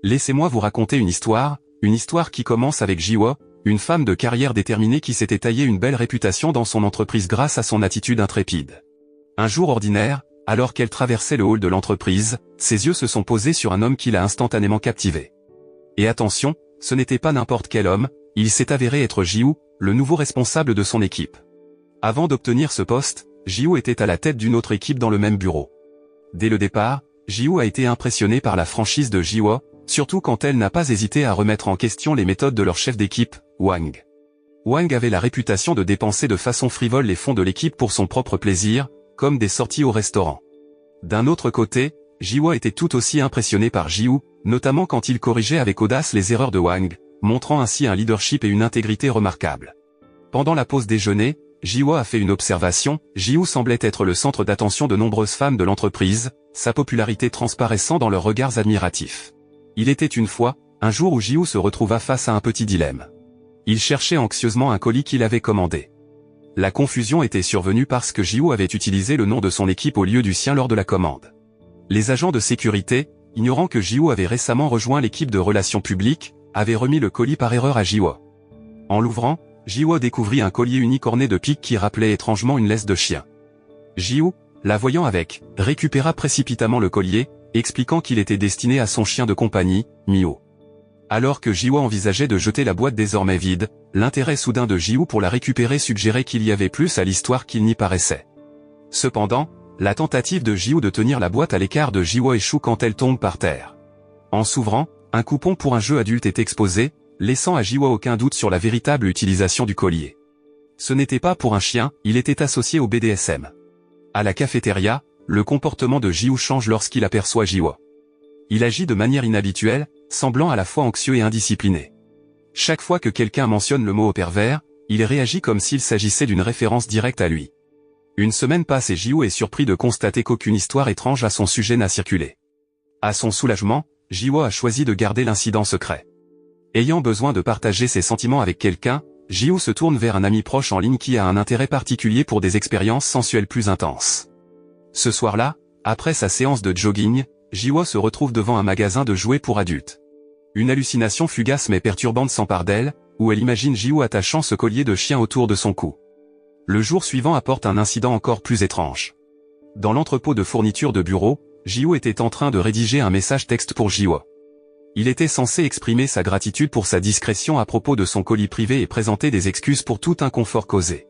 Laissez-moi vous raconter une histoire qui commence avec Jiwo, une femme de carrière déterminée qui s'était taillée une belle réputation dans son entreprise grâce à son attitude intrépide. Un jour ordinaire, alors qu'elle traversait le hall de l'entreprise, ses yeux se sont posés sur un homme qui l'a instantanément captivé. Et attention, ce n'était pas n'importe quel homme, il s'est avéré être Jiwo, le nouveau responsable de son équipe. Avant d'obtenir ce poste, Jiwo était à la tête d'une autre équipe dans le même bureau. Dès le départ, Jiwo a été impressionné par la franchise de Jiwo, surtout quand elle n'a pas hésité à remettre en question les méthodes de leur chef d'équipe, Wang. Wang avait la réputation de dépenser de façon frivole les fonds de l'équipe pour son propre plaisir, comme des sorties au restaurant. D'un autre côté, Jiwo était tout aussi impressionné par Jiwo, notamment quand il corrigeait avec audace les erreurs de Wang, montrant ainsi un leadership et une intégrité remarquables. Pendant la pause déjeuner, Jiwo a fait une observation, Jiwo semblait être le centre d'attention de nombreuses femmes de l'entreprise, sa popularité transparaissant dans leurs regards admiratifs. Il était une fois, un jour où Jiwo se retrouva face à un petit dilemme. Il cherchait anxieusement un colis qu'il avait commandé. La confusion était survenue parce que Jiwo avait utilisé le nom de son équipe au lieu du sien lors de la commande. Les agents de sécurité, ignorant que Jiwo avait récemment rejoint l'équipe de relations publiques, avaient remis le colis par erreur à Jiwo. En l'ouvrant, Jiwo découvrit un collier unique orné de piques qui rappelait étrangement une laisse de chien. Jiwo, la voyant avec, récupéra précipitamment le collier, expliquant qu'il était destiné à son chien de compagnie, Mio. Alors que Jiwo envisageait de jeter la boîte désormais vide, l'intérêt soudain de Jiwo pour la récupérer suggérait qu'il y avait plus à l'histoire qu'il n'y paraissait. Cependant, la tentative de Jiwo de tenir la boîte à l'écart de Jiwo échoue quand elle tombe par terre. En s'ouvrant, un coupon pour un jeu adulte est exposé, laissant à Jiwo aucun doute sur la véritable utilisation du collier. Ce n'était pas pour un chien, il était associé au BDSM. À la cafétéria, le comportement de Jiwo change lorsqu'il aperçoit Jiwo. Il agit de manière inhabituelle, semblant à la fois anxieux et indiscipliné. Chaque fois que quelqu'un mentionne le mot au pervers, il réagit comme s'il s'agissait d'une référence directe à lui. Une semaine passe et Jiwo est surpris de constater qu'aucune histoire étrange à son sujet n'a circulé. À son soulagement, Jiwo a choisi de garder l'incident secret. Ayant besoin de partager ses sentiments avec quelqu'un, Jiwo se tourne vers un ami proche en ligne qui a un intérêt particulier pour des expériences sensuelles plus intenses. Ce soir-là, après sa séance de jogging, Jiwo se retrouve devant un magasin de jouets pour adultes. Une hallucination fugace mais perturbante s'empare d'elle, où elle imagine Jiwo attachant ce collier de chien autour de son cou. Le jour suivant apporte un incident encore plus étrange. Dans l'entrepôt de fournitures de bureau, Jiwo était en train de rédiger un message texte pour Jiwo. Il était censé exprimer sa gratitude pour sa discrétion à propos de son colis privé et présenter des excuses pour tout inconfort causé.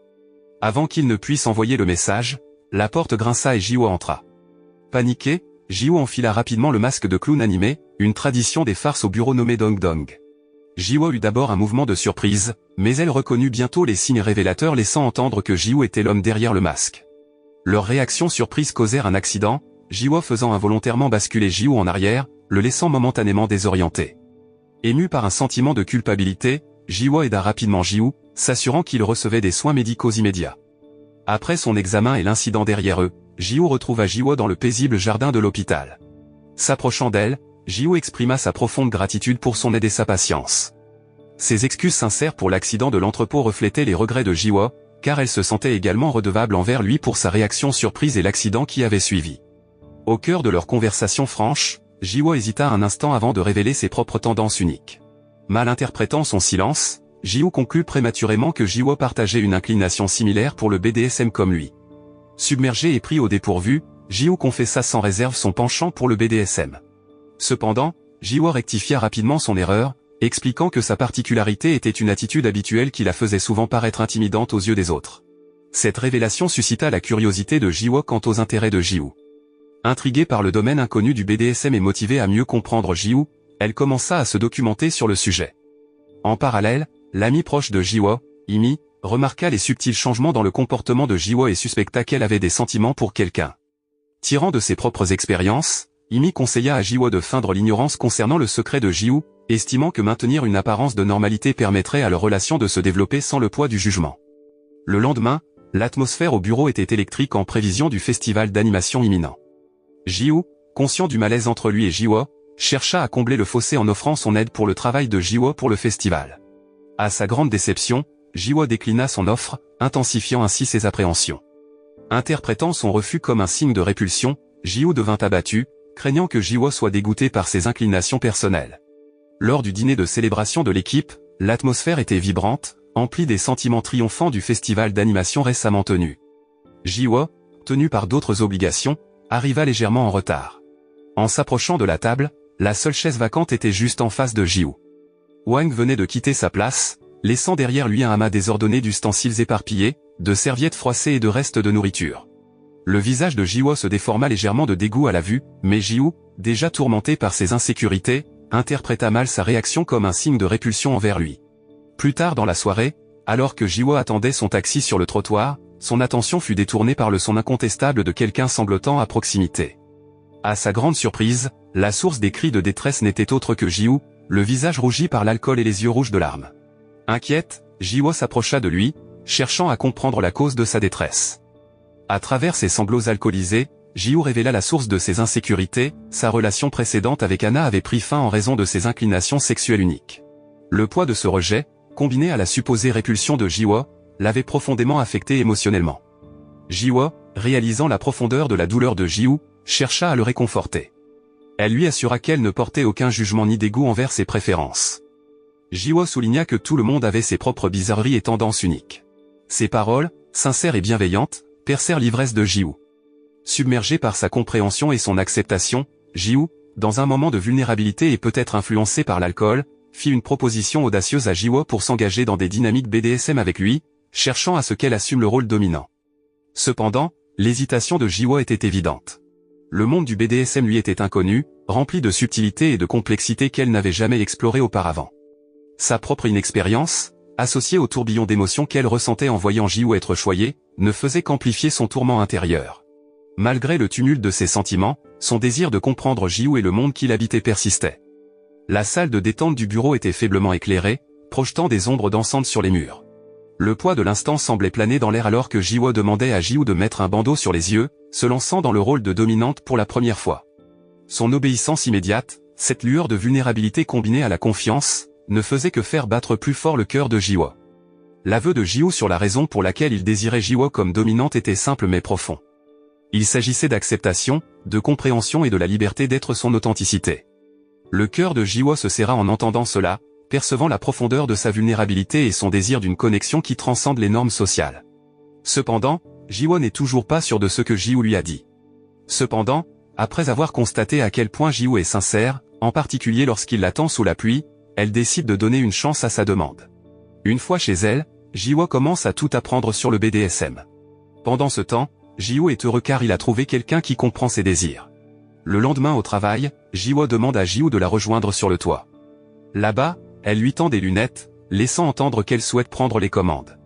Avant qu'il ne puisse envoyer le message, la porte grinça et Jiwo entra. Paniqué, Jiwo enfila rapidement le masque de clown animé, une tradition des farces au bureau nommé Dong Dong. Jiwo eut d'abord un mouvement de surprise, mais elle reconnut bientôt les signes révélateurs laissant entendre que Jiwo était l'homme derrière le masque. Leurs réactions surprises causèrent un accident, Jiwo faisant involontairement basculer Jiwo en arrière, le laissant momentanément désorienté. Ému par un sentiment de culpabilité, Jiwo aida rapidement Jiwo, s'assurant qu'il recevait des soins médicaux immédiats. Après son examen et l'incident derrière eux, Jiwo retrouva Jiwo dans le paisible jardin de l'hôpital. S'approchant d'elle, Jiwo exprima sa profonde gratitude pour son aide et sa patience. Ses excuses sincères pour l'accident de l'entrepôt reflétaient les regrets de Jiwo, car elle se sentait également redevable envers lui pour sa réaction surprise et l'accident qui avait suivi. Au cœur de leur conversation franche, Jiwo hésita un instant avant de révéler ses propres tendances uniques. Mal interprétant son silence, Jiwo conclut prématurément que Jiwo partageait une inclination similaire pour le BDSM comme lui. Submergé et pris au dépourvu, Jiwo confessa sans réserve son penchant pour le BDSM. Cependant, Jiwo rectifia rapidement son erreur, expliquant que sa particularité était une attitude habituelle qui la faisait souvent paraître intimidante aux yeux des autres. Cette révélation suscita la curiosité de Jiwo quant aux intérêts de Jiwo. Intriguée par le domaine inconnu du BDSM et motivée à mieux comprendre Jiwo, elle commença à se documenter sur le sujet. En parallèle, l'amie proche de Jiwo, Imi, remarqua les subtils changements dans le comportement de Jiwo et suspecta qu'elle avait des sentiments pour quelqu'un. Tirant de ses propres expériences, Imi conseilla à Jiwo de feindre l'ignorance concernant le secret de Jiwo, estimant que maintenir une apparence de normalité permettrait à leur relation de se développer sans le poids du jugement. Le lendemain, l'atmosphère au bureau était électrique en prévision du festival d'animation imminent. Jiwo, conscient du malaise entre lui et Jiwo, chercha à combler le fossé en offrant son aide pour le travail de Jiwo pour le festival. À sa grande déception, Jiwo déclina son offre, intensifiant ainsi ses appréhensions. Interprétant son refus comme un signe de répulsion, Jiwo devint abattu, craignant que Jiwoo soit dégoûté par ses inclinations personnelles. Lors du dîner de célébration de l'équipe, l'atmosphère était vibrante, emplie des sentiments triomphants du festival d'animation récemment tenu. Jiwoo, tenu par d'autres obligations, arriva légèrement en retard. En s'approchant de la table, la seule chaise vacante était juste en face de Jiwoo. Wang venait de quitter sa place, laissant derrière lui un amas désordonné d'ustensiles éparpillés, de serviettes froissées et de restes de nourriture. Le visage de Jiwoo se déforma légèrement de dégoût à la vue, mais Jiwoo, déjà tourmenté par ses insécurités, interpréta mal sa réaction comme un signe de répulsion envers lui. Plus tard dans la soirée, alors que Jiwoo attendait son taxi sur le trottoir, son attention fut détournée par le son incontestable de quelqu'un sanglotant à proximité. À sa grande surprise, la source des cris de détresse n'était autre que Jiwoo, le visage rougi par l'alcool et les yeux rouges de larmes. Inquiète, Jiwoo s'approcha de lui, cherchant à comprendre la cause de sa détresse. À travers ses sanglots alcoolisés, Jiwoo révéla la source de ses insécurités, sa relation précédente avec Anna avait pris fin en raison de ses inclinations sexuelles uniques. Le poids de ce rejet, combiné à la supposée répulsion de Jiwoo, l'avait profondément affecté émotionnellement. Jiwoo, réalisant la profondeur de la douleur de Jiwoo, chercha à le réconforter. Elle lui assura qu'elle ne portait aucun jugement ni dégoût envers ses préférences. Jiwoo souligna que tout le monde avait ses propres bizarreries et tendances uniques. Ses paroles, sincères et bienveillantes, percèrent l'ivresse de Jiwoo. Submergé par sa compréhension et son acceptation, Jiwoo, dans un moment de vulnérabilité et peut-être influencé par l'alcool, fit une proposition audacieuse à Jiwoo pour s'engager dans des dynamiques BDSM avec lui, cherchant à ce qu'elle assume le rôle dominant. Cependant, l'hésitation de Jiwoo était évidente. Le monde du BDSM lui était inconnu, rempli de subtilités et de complexités qu'elle n'avait jamais explorées auparavant. Sa propre inexpérience, associée au tourbillon d'émotions qu'elle ressentait en voyant Jiwoo être choyé, ne faisait qu'amplifier son tourment intérieur. Malgré le tumulte de ses sentiments, son désir de comprendre Jiwoo et le monde qu'il habitait persistait. La salle de détente du bureau était faiblement éclairée, projetant des ombres dansantes sur les murs. Le poids de l'instant semblait planer dans l'air alors que Jiwoo demandait à Jiwoo de mettre un bandeau sur les yeux, se lançant dans le rôle de dominante pour la première fois. Son obéissance immédiate, cette lueur de vulnérabilité combinée à la confiance, ne faisait que faire battre plus fort le cœur de Jiwoo. L'aveu de Jiwoo sur la raison pour laquelle il désirait Jiwoo comme dominante était simple mais profond. Il s'agissait d'acceptation, de compréhension et de la liberté d'être son authenticité. Le cœur de Jiwoo se serra en entendant cela, percevant la profondeur de sa vulnérabilité et son désir d'une connexion qui transcende les normes sociales. Cependant, Jiwoo n'est toujours pas sûr de ce que Jiwoo lui a dit. Cependant, après avoir constaté à quel point Jiwoo est sincère, en particulier lorsqu'il l'attend sous la pluie, elle décide de donner une chance à sa demande. Une fois chez elle, Jiwoo commence à tout apprendre sur le BDSM. Pendant ce temps, Jiwoo est heureux car il a trouvé quelqu'un qui comprend ses désirs. Le lendemain au travail, Jiwoo demande à Jiwoo de la rejoindre sur le toit. Là-bas, elle lui tend des lunettes, laissant entendre qu'elle souhaite prendre les commandes.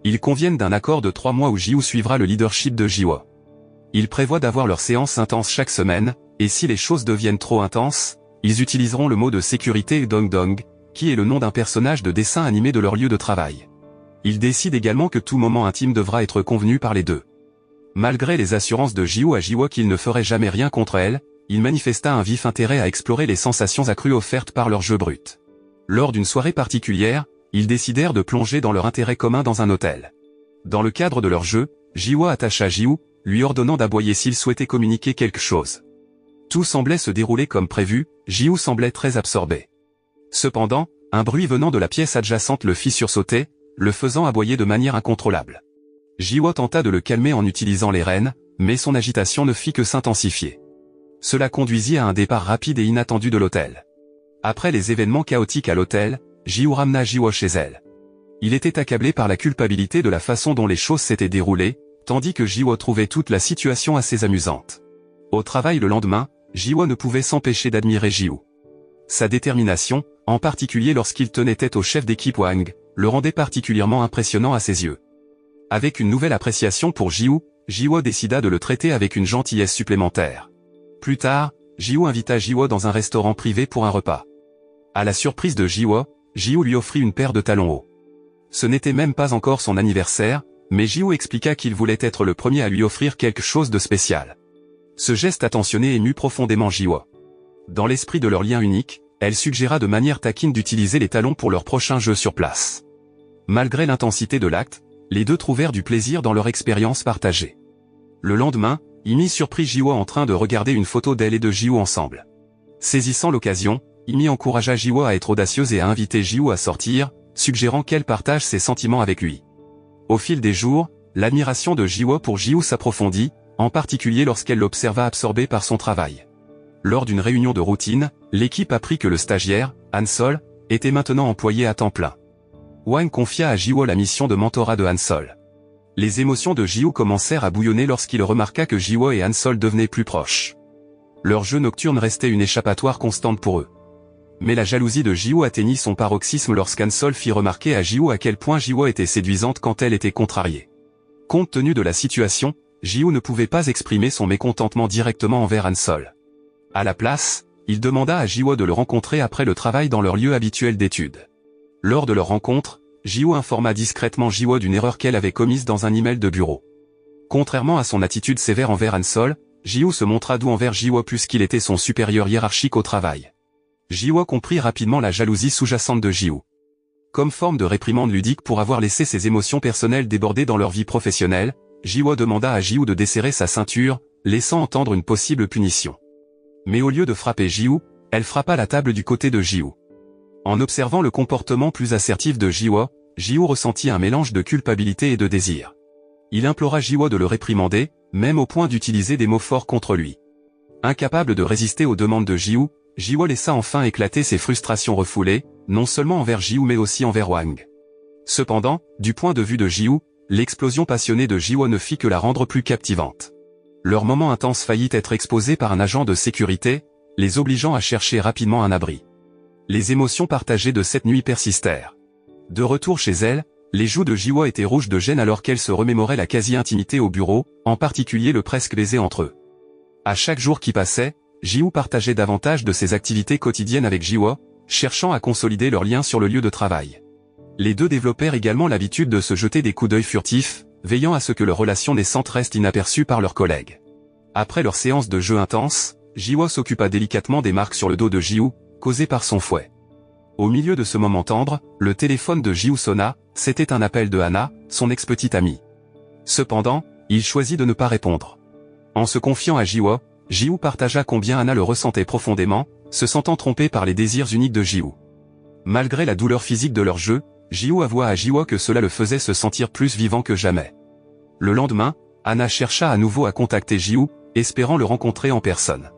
Ils conviennent d'un accord de 3 mois où Jiwoo suivra le leadership de Jiwoo. Ils prévoient d'avoir leurs séances intenses chaque semaine, et si les choses deviennent trop intenses, ils utiliseront le mot de sécurité Dong Dong, qui est le nom d'un personnage de dessin animé de leur lieu de travail. Ils décident également que tout moment intime devra être convenu par les deux. Malgré les assurances de Jiwoo à Jiwoo qu'il ne ferait jamais rien contre elle, il manifesta un vif intérêt à explorer les sensations accrues offertes par leur jeu brut. Lors d'une soirée particulière, ils décidèrent de plonger dans leur intérêt commun dans un hôtel. Dans le cadre de leur jeu, Jiwoo attacha Jiwoo, lui ordonnant d'aboyer s'il souhaitait communiquer quelque chose. Tout semblait se dérouler comme prévu, Jiwoo semblait très absorbé. Cependant, un bruit venant de la pièce adjacente le fit sursauter, le faisant aboyer de manière incontrôlable. Jiwoo tenta de le calmer en utilisant les rênes, mais son agitation ne fit que s'intensifier. Cela conduisit à un départ rapide et inattendu de l'hôtel. Après les événements chaotiques à l'hôtel, Jiwoo ramena Jiwoo chez elle. Il était accablé par la culpabilité de la façon dont les choses s'étaient déroulées, tandis que Jiwoo trouvait toute la situation assez amusante. Au travail le lendemain, Jiwoo ne pouvait s'empêcher d'admirer Jiwoo. Sa détermination, en particulier lorsqu'il tenait tête au chef d'équipe Wang, le rendait particulièrement impressionnant à ses yeux. Avec une nouvelle appréciation pour Jiwoo, Jiwoo décida de le traiter avec une gentillesse supplémentaire. Plus tard, Jiwoo invita Jiwoo dans un restaurant privé pour un repas. À la surprise de Jiwoo, Jiwoo lui offrit une paire de talons hauts. Ce n'était même pas encore son anniversaire, mais Jiwoo expliqua qu'il voulait être le premier à lui offrir quelque chose de spécial. Ce geste attentionné émut profondément Jiwoo. Dans l'esprit de leur lien unique, elle suggéra de manière taquine d'utiliser les talons pour leur prochain jeu sur place. Malgré l'intensité de l'acte, les deux trouvèrent du plaisir dans leur expérience partagée. Le lendemain, Imi surprit Jiwoo en train de regarder une photo d'elle et de Jiwoo ensemble. Saisissant l'occasion, Imi encouragea Jiwoo à être audacieuse et à inviter Jiwoo à sortir, suggérant qu'elle partage ses sentiments avec lui. Au fil des jours, l'admiration de Jiwoo pour Jiwoo s'approfondit, en particulier lorsqu'elle l'observa absorbé par son travail. Lors d'une réunion de routine, l'équipe apprit que le stagiaire, Han-Sol, était maintenant employé à temps plein. Hwang confia à Jiwoo la mission de mentorat de Han-Sol. Les émotions de Jiwoo commencèrent à bouillonner lorsqu'il remarqua que Jiwoo et Han-Sol devenaient plus proches. Leur jeu nocturne restait une échappatoire constante pour eux. Mais la jalousie de Jiwoo atteignit son paroxysme lorsqu'Han-Sol fit remarquer à Jiwoo à quel point Jiwoo était séduisante quand elle était contrariée. Compte tenu de la situation, Jiwoo ne pouvait pas exprimer son mécontentement directement envers Han-Sol. À la place, il demanda à Jiwoo de le rencontrer après le travail dans leur lieu habituel d'études. Lors de leur rencontre, Jiwoo informa discrètement Jiwoo d'une erreur qu'elle avait commise dans un email de bureau. Contrairement à son attitude sévère envers Han-Sol, Jiwoo se montra doux envers Jiwoo puisqu'il était son supérieur hiérarchique au travail. Jiwoo comprit rapidement la jalousie sous-jacente de Jiwoo. Comme forme de réprimande ludique pour avoir laissé ses émotions personnelles déborder dans leur vie professionnelle, Jiwoo demanda à Jiwoo de desserrer sa ceinture, laissant entendre une possible punition. Mais au lieu de frapper Jiwoo, elle frappa la table du côté de Jiwoo. En observant le comportement plus assertif de Jiwoo, Jiwoo ressentit un mélange de culpabilité et de désir. Il implora Jiwoo de le réprimander, même au point d'utiliser des mots forts contre lui. Incapable de résister aux demandes de Jiwoo, Jiwoo laissa enfin éclater ses frustrations refoulées, non seulement envers Jiwoo mais aussi envers Hwang. Cependant, du point de vue de Jiwoo, l'explosion passionnée de Jiwoo ne fit que la rendre plus captivante. Leur moment intense faillit être exposé par un agent de sécurité, les obligeant à chercher rapidement un abri. Les émotions partagées de cette nuit persistèrent. De retour chez elle, les joues de Jiwoo étaient rouges de gêne alors qu'elle se remémorait la quasi-intimité au bureau, en particulier le presque baiser entre eux. À chaque jour qui passait, Jiwoo partageait davantage de ses activités quotidiennes avec Jiwoo, cherchant à consolider leur lien sur le lieu de travail. Les deux développèrent également l'habitude de se jeter des coups d'œil furtifs, veillant à ce que leur relation naissante reste inaperçue par leurs collègues. Après leur séance de jeu intense, Jiwoo s'occupa délicatement des marques sur le dos de Jiwoo, causées par son fouet. Au milieu de ce moment tendre, le téléphone de Jiwoo sonna, c'était un appel de Hana, son ex-petite amie. Cependant, il choisit de ne pas répondre. En se confiant à Jiwoo, Jiwoo partagea combien Hana le ressentait profondément, se sentant trompée par les désirs uniques de Jiwoo. Malgré la douleur physique de leur jeu, Jiwoo avoua à Jiwoo que cela le faisait se sentir plus vivant que jamais. Le lendemain, Hana chercha à nouveau à contacter Jiwoo, espérant le rencontrer en personne.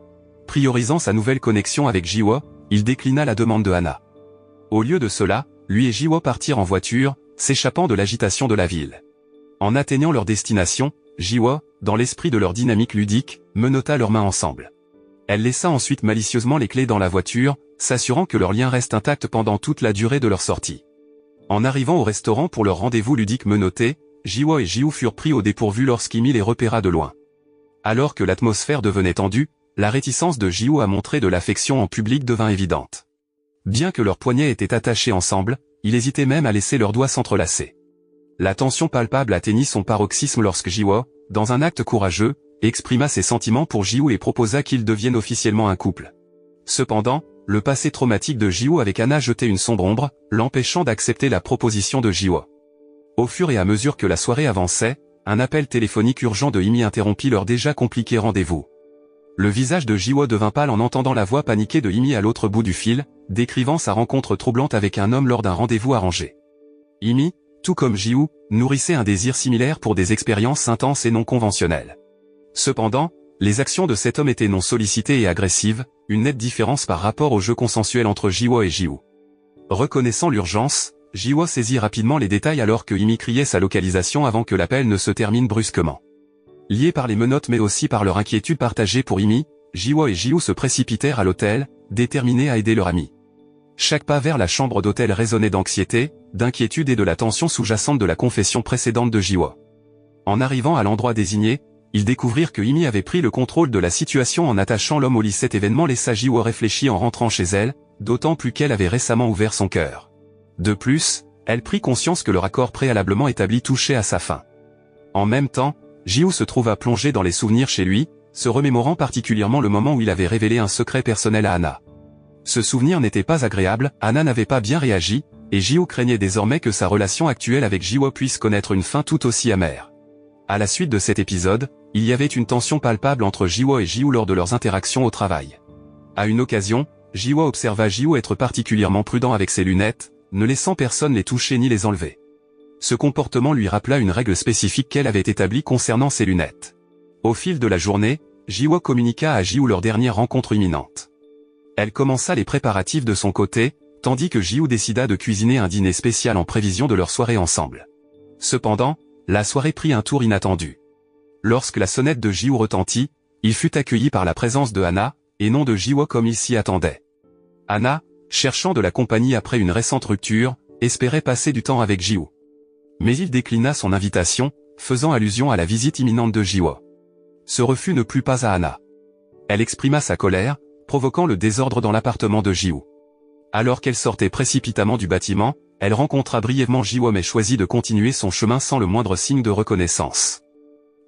Priorisant sa nouvelle connexion avec Jiwoo, il déclina la demande de Hana. Au lieu de cela, lui et Jiwoo partirent en voiture, s'échappant de l'agitation de la ville. En atteignant leur destination, Jiwoo, dans l'esprit de leur dynamique ludique, menotta leurs mains ensemble. Elle laissa ensuite malicieusement les clés dans la voiture, s'assurant que leur lien reste intact pendant toute la durée de leur sortie. En arrivant au restaurant pour leur rendez-vous ludique menotté, Jiwoo et Jiwoo furent pris au dépourvu lorsqu'Imi les repéra de loin. Alors que l'atmosphère devenait tendue, la réticence de Jiwoo à montrer de l'affection en public devint évidente. Bien que leurs poignets étaient attachés ensemble, il hésitait même à laisser leurs doigts s'entrelacer. La tension palpable atteignit son paroxysme lorsque Jiwoo, dans un acte courageux, exprima ses sentiments pour Jiwoo et proposa qu'ils deviennent officiellement un couple. Cependant, le passé traumatique de Jiwoo avec Hana jetait une sombre ombre, l'empêchant d'accepter la proposition de Jiwoo. Au fur et à mesure que la soirée avançait, un appel téléphonique urgent de Imi interrompit leur déjà compliqué rendez-vous. Le visage de Jiwoo devint pâle en entendant la voix paniquée de Imi à l'autre bout du fil, décrivant sa rencontre troublante avec un homme lors d'un rendez-vous arrangé. Imi, tout comme Jiwoo, nourrissait un désir similaire pour des expériences intenses et non conventionnelles. Cependant, les actions de cet homme étaient non sollicitées et agressives, une nette différence par rapport au jeu consensuel entre Jiwoo et Jiwoo. Reconnaissant l'urgence, Jiwoo saisit rapidement les détails alors que Imi criait sa localisation avant que l'appel ne se termine brusquement. Liés par les menottes mais aussi par leur inquiétude partagée pour Imi, Jiwoo et Jiwoo se précipitèrent à l'hôtel, déterminés à aider leur ami. Chaque pas vers la chambre d'hôtel résonnait d'anxiété, d'inquiétude et de la tension sous-jacente de la confession précédente de Jiwoo. En arrivant à l'endroit désigné, ils découvrirent que Imi avait pris le contrôle de la situation en attachant l'homme au lit. Cet événement laissa Jiwoo réfléchir en rentrant chez elle, d'autant plus qu'elle avait récemment ouvert son cœur. De plus, elle prit conscience que le raccord préalablement établi touchait à sa fin. En même temps, Jiwoo se trouva plongé dans les souvenirs chez lui, se remémorant particulièrement le moment où il avait révélé un secret personnel à Hana. Ce souvenir n'était pas agréable, Hana n'avait pas bien réagi, et Jiwoo craignait désormais que sa relation actuelle avec Jiwoo puisse connaître une fin tout aussi amère. À la suite de cet épisode, il y avait une tension palpable entre Jiwoo et Ji-woo lors de leurs interactions au travail. À une occasion, Jiwoo observa Ji-woo être particulièrement prudent avec ses lunettes, ne laissant personne les toucher ni les enlever. Ce comportement lui rappela une règle spécifique qu'elle avait établie concernant ses lunettes. Au fil de la journée, Jiwoo communiqua à Ji-woo leur dernière rencontre imminente. Elle commença les préparatifs de son côté, tandis que Ji-woo décida de cuisiner un dîner spécial en prévision de leur soirée ensemble. Cependant, la soirée prit un tour inattendu. Lorsque la sonnette de Ji-woo retentit, il fut accueilli par la présence de Hana, et non de Jiwoo comme il s'y attendait. Hana, cherchant de la compagnie après une récente rupture, espérait passer du temps avec Ji-woo. Mais il déclina son invitation, faisant allusion à la visite imminente de Jiwoo. Ce refus ne plut pas à Hana. Elle exprima sa colère, provoquant le désordre dans l'appartement de Jiwoo. Alors qu'elle sortait précipitamment du bâtiment, elle rencontra brièvement Jiwoo mais choisit de continuer son chemin sans le moindre signe de reconnaissance.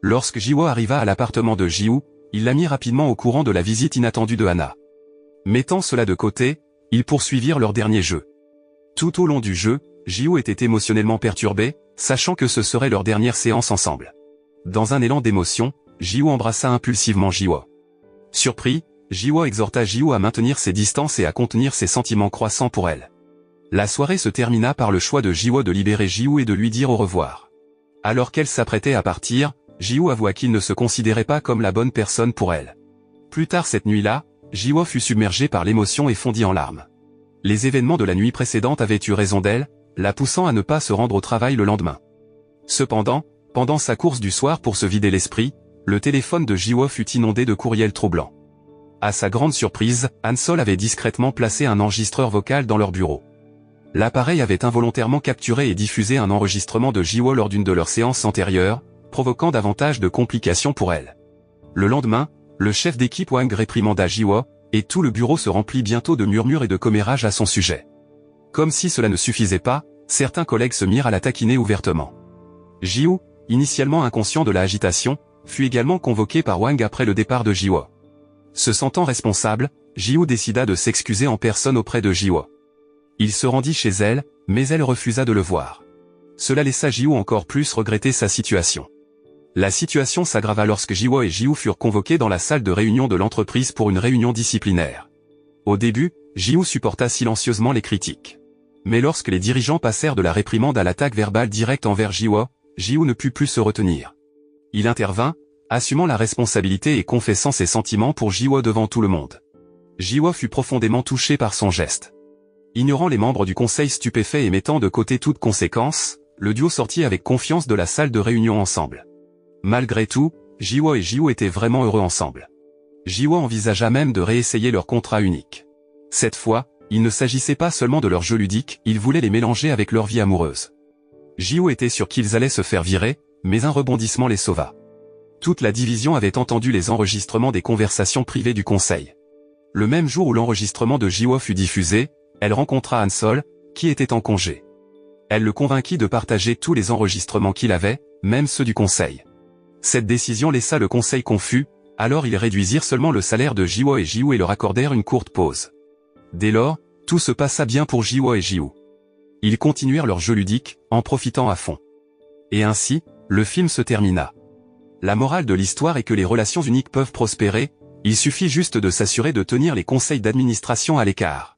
Lorsque Jiwoo arriva à l'appartement de Ji-woo, il la mit rapidement au courant de la visite inattendue de Hana. Mettant cela de côté, ils poursuivirent leur dernier jeu. Tout au long du jeu, Ji-woo était émotionnellement perturbé, sachant que ce serait leur dernière séance ensemble. Dans un élan d'émotion, Ji-woo embrassa impulsivement Jiwoo. Surpris, Jiwoo exhorta Ji-woo à maintenir ses distances et à contenir ses sentiments croissants pour elle. La soirée se termina par le choix de Jiwoo de libérer Ji-woo et de lui dire au revoir. Alors qu'elle s'apprêtait à partir, Ji-woo avoua qu'il ne se considérait pas comme la bonne personne pour elle. Plus tard cette nuit-là, Ji-woo fut submergé par l'émotion et fondit en larmes. Les événements de la nuit précédente avaient eu raison d'elle, la poussant à ne pas se rendre au travail le lendemain. Cependant, pendant sa course du soir pour se vider l'esprit, le téléphone de Jiwoo fut inondé de courriels troublants. À sa grande surprise, Han-sol avait discrètement placé un enregistreur vocal dans leur bureau. L'appareil avait involontairement capturé et diffusé un enregistrement de Jiwoo lors d'une de leurs séances antérieures, provoquant davantage de complications pour elle. Le lendemain, le chef d'équipe Wang réprimanda Jiwoo, et tout le bureau se remplit bientôt de murmures et de commérages à son sujet. Comme si cela ne suffisait pas, certains collègues se mirent à la taquiner ouvertement. Jiwoo, initialement inconscient de la agitation, fut également convoqué par Wang après le départ de Jiwoo. Se sentant responsable, Jiwoo décida de s'excuser en personne auprès de Jiwoo. Il se rendit chez elle, mais elle refusa de le voir. Cela laissa Jiwoo encore plus regretter sa situation. La situation s'aggrava lorsque Jiwoo et Ji-woo furent convoqués dans la salle de réunion de l'entreprise pour une réunion disciplinaire. Au début, Ji-woo supporta silencieusement les critiques. Mais lorsque les dirigeants passèrent de la réprimande à l'attaque verbale directe envers Ji-woo, Ji-woo ne put plus se retenir. Il intervint, assumant la responsabilité et confessant ses sentiments pour Ji-woo devant tout le monde. Ji-woo fut profondément touché par son geste. Ignorant les membres du conseil stupéfaits et mettant de côté toute conséquence, le duo sortit avec confiance de la salle de réunion ensemble. Malgré tout, Jiwoo et Ji-woo étaient vraiment heureux ensemble. Jiwoo envisagea même de réessayer leur contrat unique. Cette fois, il ne s'agissait pas seulement de leur jeu ludique, il voulait les mélanger avec leur vie amoureuse. Ji-woo était sûr qu'ils allaient se faire virer, mais un rebondissement les sauva. Toute la division avait entendu les enregistrements des conversations privées du conseil. Le même jour où l'enregistrement de Jiwoo fut diffusé, elle rencontra Han-sol, qui était en congé. Elle le convainquit de partager tous les enregistrements qu'il avait, même ceux du conseil. Cette décision laissa le conseil confus, alors ils réduisirent seulement le salaire de Jiwoo et Ji-woo et leur accordèrent une courte pause. Dès lors, tout se passa bien pour Jiwoo et Ji-woo. Ils continuèrent leur jeu ludique, en profitant à fond. Et ainsi, le film se termina. La morale de l'histoire est que les relations uniques peuvent prospérer, il suffit juste de s'assurer de tenir les conseils d'administration à l'écart.